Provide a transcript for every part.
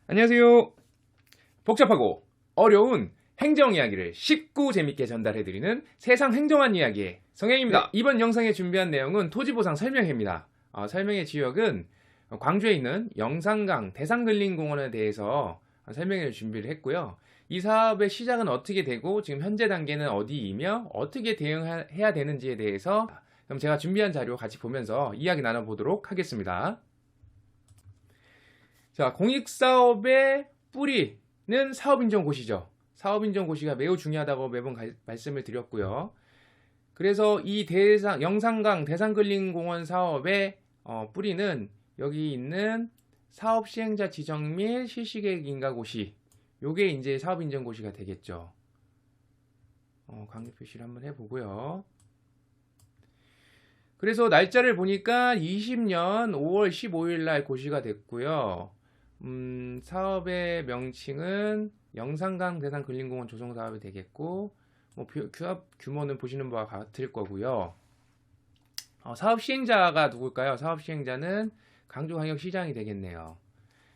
안녕하세요. 복잡하고 어려운 행정 이야기를 쉽고 재밌게 전달해드리는 세상 행정한 이야기의 성행입니다. 이번 영상에 준비한 내용은 토지보상 설명회입니다. 설명회 지역은 광주에 있는 영산강 대산근린공원에 대해서 설명회를 준비를 했고요. 이 사업의 시작은 어떻게 되고 지금 현재 단계는 어디이며 어떻게 대응해야 되는지에 대해서 그럼 제가 준비한 자료 같이 보면서 이야기 나눠보도록 하겠습니다. 자, 공익사업의 뿌리는 사업인정고시죠. 사업인정고시가 매우 중요하다고 매번 말씀을 드렸고요. 그래서 이 영산강 대산근린공원 사업의 뿌리는 여기 있는 사업시행자 지정 및 실시계획 인가고시, 요게 이제 사업인정고시가 되겠죠. 관계 표시를 한번 해보고요. 그래서 날짜를 보니까 20년 5월 15일 날 고시가 됐고요. 사업의 명칭은 영산강 대산근린공원 조성사업이 되겠고, 사업 규모는 보시는 바와 같을 거고요. 사업 시행자가 누굴까요? 사업 시행자는 강주광역시장이 되겠네요.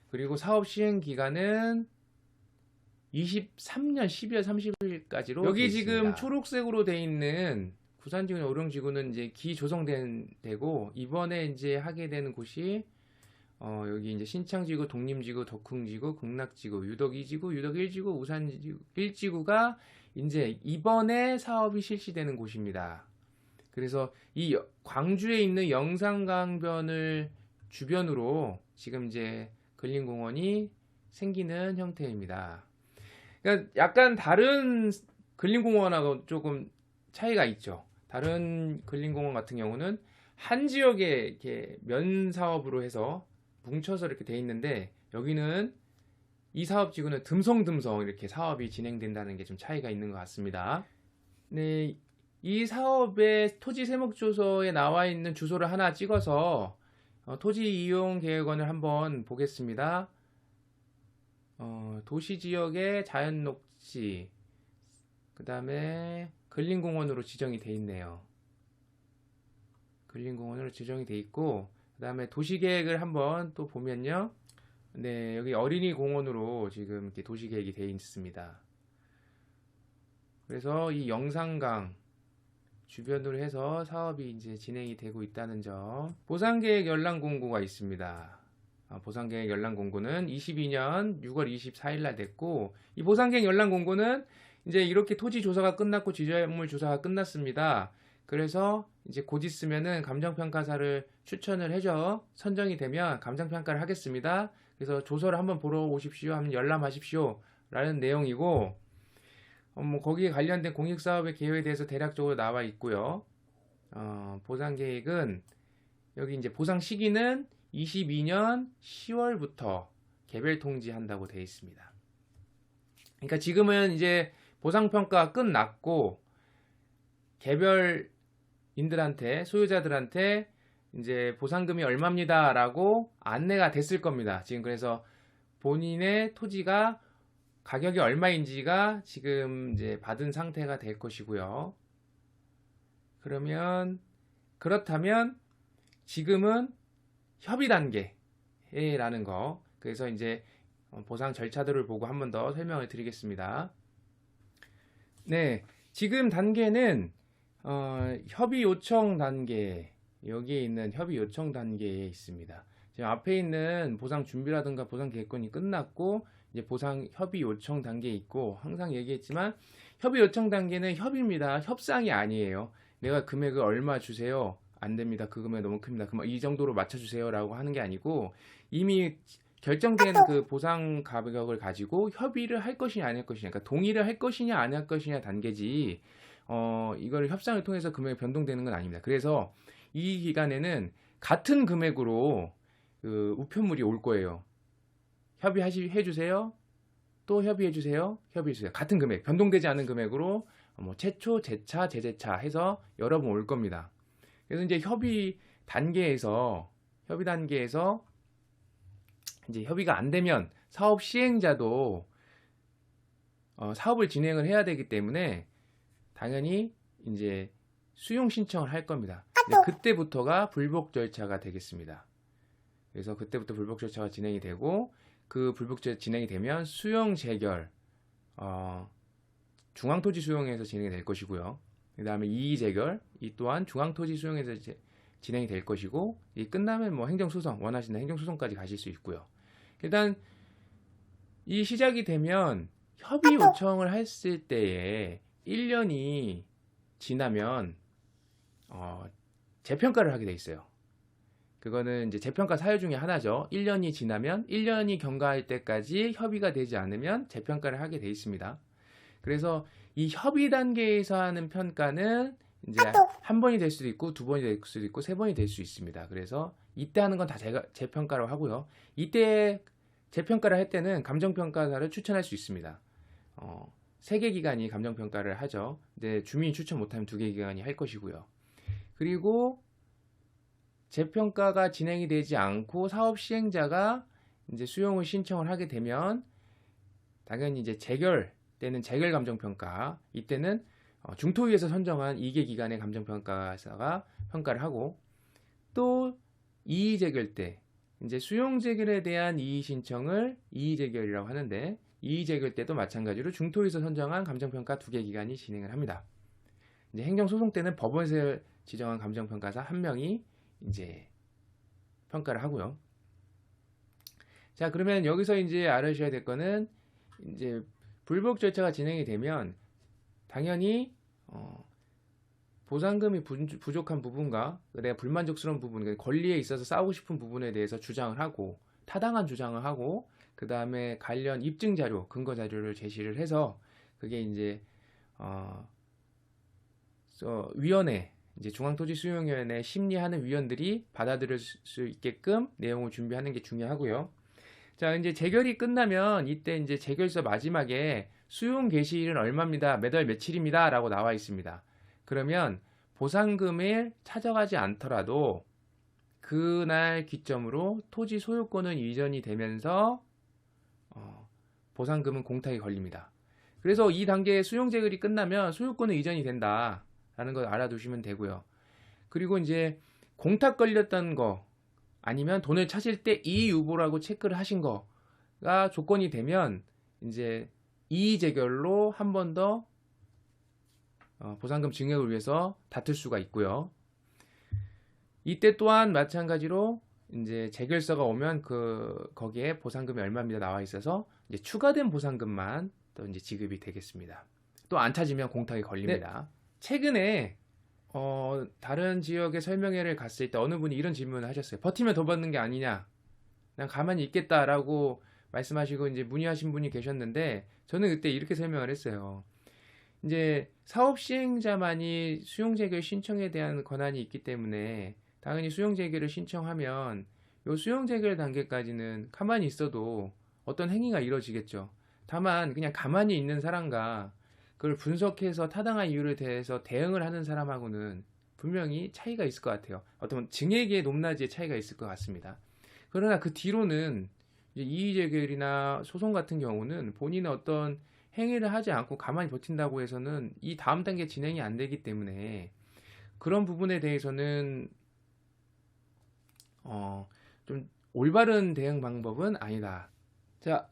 그리고 사업 시행 기간은 23년 12월 30일까지로 여기 지금 초록색으로 돼 있는 부산지구나 오령지구는 이제 기조성된 데고, 이번에 이제 하게 되는 곳이 여기 이제 신창지구, 독림지구, 덕흥지구, 극락지구, 유덕 2지구, 유덕 1지구, 우산 1지구가 이제 이번에 사업이 실시되는 곳입니다. 그래서 이 광주에 있는 영산강변을 주변으로 지금 이제 근린공원이 생기는 형태입니다. 그러니까 약간 다른 근린공원하고 조금 차이가 있죠. 다른 근린공원 같은 경우는 한 지역에 이렇게 면 사업으로 해서 뭉쳐서 이렇게 돼 있는데, 여기는 이 사업지구는 듬성듬성 이렇게 사업이 진행된다는 게 좀 차이가 있는 것 같습니다. 네, 이 사업의 토지 세목조서에 나와 있는 주소를 하나 찍어서 토지 이용 계획원을 한번 보겠습니다. 도시지역의 자연녹지, 그 다음에 근린공원으로 지정이 돼 있네요. 근린공원으로 지정이 돼 있고, 그 다음에 도시계획을 한번 또 보면요. 네, 여기 어린이공원으로 지금 이렇게 도시계획이 돼 있습니다. 그래서 이 영산강 주변으로 해서 사업이 이제 진행이 되고 있다는 점. 보상계획 열람 공고가 있습니다. 보상계획 열람 공고는 22년 6월 24일 날 됐고, 이 보상계획 열람 공고는 이제 이렇게 토지 조사가 끝났고 지정물 조사가 끝났습니다. 그래서 이제 곧 있으면은 감정평가사를 추천을 해줘 선정이 되면 감정평가를 하겠습니다. 그래서 조서를 한번 보러 오십시오, 한번 열람하십시오 라는 내용이고, 거기에 관련된 공익사업의 계획에 대해서 대략적으로 나와 있고요. 보상계획은 여기 이제 보상 시기는 22년 10월부터 개별 통지한다고 되어 있습니다. 그러니까 지금은 이제 보상평가가 끝났고 개별인들한테, 소유자들한테 이제 보상금이 얼마입니다 라고 안내가 됐을 겁니다. 지금 그래서 본인의 토지가 가격이 얼마인지가 지금 이제 받은 상태가 될 것이고요. 그렇다면 지금은 협의 단계라는 거. 그래서 이제 보상 절차들을 보고 한 번 더 설명을 드리겠습니다. 네, 지금 단계는 협의 요청 단계, 여기에 있는 협의 요청 단계에 있습니다. 지금 앞에 있는 보상 준비라든가 보상 계획권이 끝났고 이제 보상 협의 요청 단계에 있고, 항상 얘기했지만 협의 요청 단계는 협의입니다. 협상이 아니에요. 내가 금액을 얼마 주세요. 안 됩니다. 그 금액 너무 큽니다. 그럼 이 정도로 맞춰주세요 라고 하는 게 아니고, 이미 결정된 그 보상 가격을 가지고 협의를 할 것이냐 안 할 것이냐, 그러니까 동의를 할 것이냐 안 할 것이냐 단계지, 이걸 협상을 통해서 금액이 변동되는 건 아닙니다. 그래서 이 기간에는 같은 금액으로 그 우편물이 올 거예요. 협의해주세요. 또 협의해주세요. 협의해주세요. 같은 금액, 변동되지 않은 금액으로 최초, 재차, 재재차 해서 여러 번 올 겁니다. 그래서 이제 협의 단계에서 이제 협의가 안 되면 사업 시행자도 사업을 진행을 해야 되기 때문에 당연히 이제 수용 신청을 할 겁니다. 그때부터가 불복 절차가 되겠습니다. 그래서 그때부터 불복 절차가 진행이 되고 그 불복 절차 진행이 되면 수용 재결 중앙토지 수용에서 진행이 될 것이고요. 그 다음에 이의 재결 이 또한 중앙토지 수용에서 진행이 될 것이고 이 끝나면 뭐 행정소송 원하시는 행정소송까지 가실 수 있고요. 일단 이 시작이 되면 협의 요청을 했을 때에 1년이 지나면 재평가를 하게 돼 있어요. 그거는 이제 재평가 사유 중에 하나죠. 1년이 지나면 1년이 경과할 때까지 협의가 되지 않으면 재평가를 하게 돼 있습니다. 그래서 이 협의 단계에서 하는 평가는 이제 한 번이 될 수도 있고 두 번이 될 수도 있고 세 번이 될 수 있습니다. 그래서 이때 하는 건 다 재평가로 하고요. 이때 재평가를 할 때는 감정평가사를 추천할 수 있습니다. 3개 기관이 감정평가를 하죠. 근데 주민이 추천 못하면 2개 기관이 할 것이고요. 그리고 재평가가 진행이 되지 않고 사업 시행자가 이제 수용을 신청을 하게 되면 당연히 이제 재결 때는 재결 감정평가 이때는 중토위에서 선정한 2개 기관의 감정평가사가 평가를 하고 또 이의 재결 때 이제 수용 재결에 대한 이의 신청을 이의 재결이라고 하는데 이의 재결 때도 마찬가지로 중토위에서 선정한 감정평가 2개 기관이 진행을 합니다. 이제 행정소송 때는 법원에서 지정한 감정평가사 1명이 이제 평가를 하고요. 자, 그러면 여기서 이제 알아주셔야 될 거는 이제 불복 절차가 진행이 되면 당연히 보상금이 부족한 부분과 내가 불만족스러운 부분, 권리에 있어서 싸우고 싶은 부분에 대해서 주장을 하고 타당한 주장을 하고 그 다음에 관련 입증 자료, 근거 자료를 제시를 해서 그게 이제 위원회, 이제 중앙토지수용위원회 심리하는 위원들이 받아들일 수 있게끔 내용을 준비하는 게 중요하고요. 자, 이제 재결이 끝나면 이때 이제 재결서 마지막에 수용 개시일은 얼마입니다. 몇 월 며칠입니다. 라고 나와 있습니다. 그러면 보상금을 찾아가지 않더라도 그날 기점으로 토지 소유권은 이전이 되면서 보상금은 공탁이 걸립니다. 그래서 이 단계에 수용 재결이 끝나면 소유권은 이전이 된다. 라는 걸 알아두시면 되고요. 그리고 이제 공탁 걸렸던 거 아니면 돈을 찾을 때 이의 유보라고 체크를 하신 거가 조건이 되면 이제 이의 재결로 한 번 더 보상금 증액을 위해서 다툴 수가 있고요. 이때 또한 마찬가지로 이제 재결서가 오면 거기에 보상금이 얼마입니다 나와 있어서 이제 추가된 보상금만 또 이제 지급이 되겠습니다. 또 안 찾으면 공탁이 걸립니다. 네. 최근에 다른 지역의 설명회를 갔을 때 어느 분이 이런 질문을 하셨어요. 버티면 더 받는 게 아니냐? 그냥 가만히 있겠다라고 말씀하시고 이제 문의하신 분이 계셨는데 저는 그때 이렇게 설명을 했어요. 이제 사업 시행자만이 수용 재결 신청에 대한 권한이 있기 때문에 당연히 수용 재결을 신청하면 이 수용 재결 단계까지는 가만히 있어도 어떤 행위가 이루어지겠죠. 다만 그냥 가만히 있는 사람과 그걸 분석해서 타당한 이유를 대해서 대응을 하는 사람하고는 분명히 차이가 있을 것 같아요. 어떤 증액의 높낮이의 차이가 있을 것 같습니다. 그러나 그 뒤로는 이의 재결이나 소송 같은 경우는 본인의 어떤 행위를 하지 않고 가만히 버틴다고 해서는 이 다음 단계 진행이 안 되기 때문에 그런 부분에 대해서는 좀 올바른 대응 방법은 아니다. 자,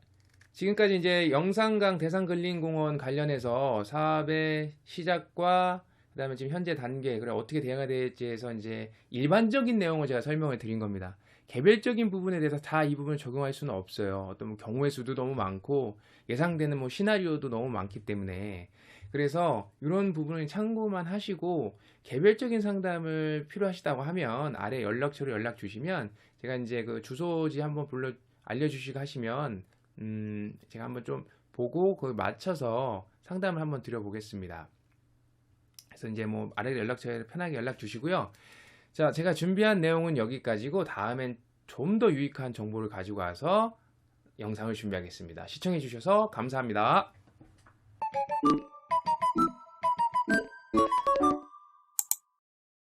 지금까지 이제 영산강 대산근린공원 관련해서 사업의 시작과 그다음에 지금 현재 단계, 그리고 어떻게 대응해야 될지에 해서 이제 일반적인 내용을 제가 설명을 드린 겁니다. 개별적인 부분에 대해서 다 이 부분을 적용할 수는 없어요. 어떤 뭐 경우의 수도 너무 많고 예상되는 뭐 시나리오도 너무 많기 때문에 그래서 이런 부분을 참고만 하시고 개별적인 상담을 필요하시다고 하면 아래 연락처로 연락 주시면 제가 이제 그 주소지 한번 알려주시고 하시면 제가 한번 좀 보고 거기 맞춰서 상담을 한번 드려보겠습니다. 그래서 이제 뭐 아래 연락처에 편하게 연락 주시고요. 자, 제가 준비한 내용은 여기까지고 다음엔 좀 더 유익한 정보를 가지고 와서 영상을 준비하겠습니다. 시청해 주셔서 감사합니다.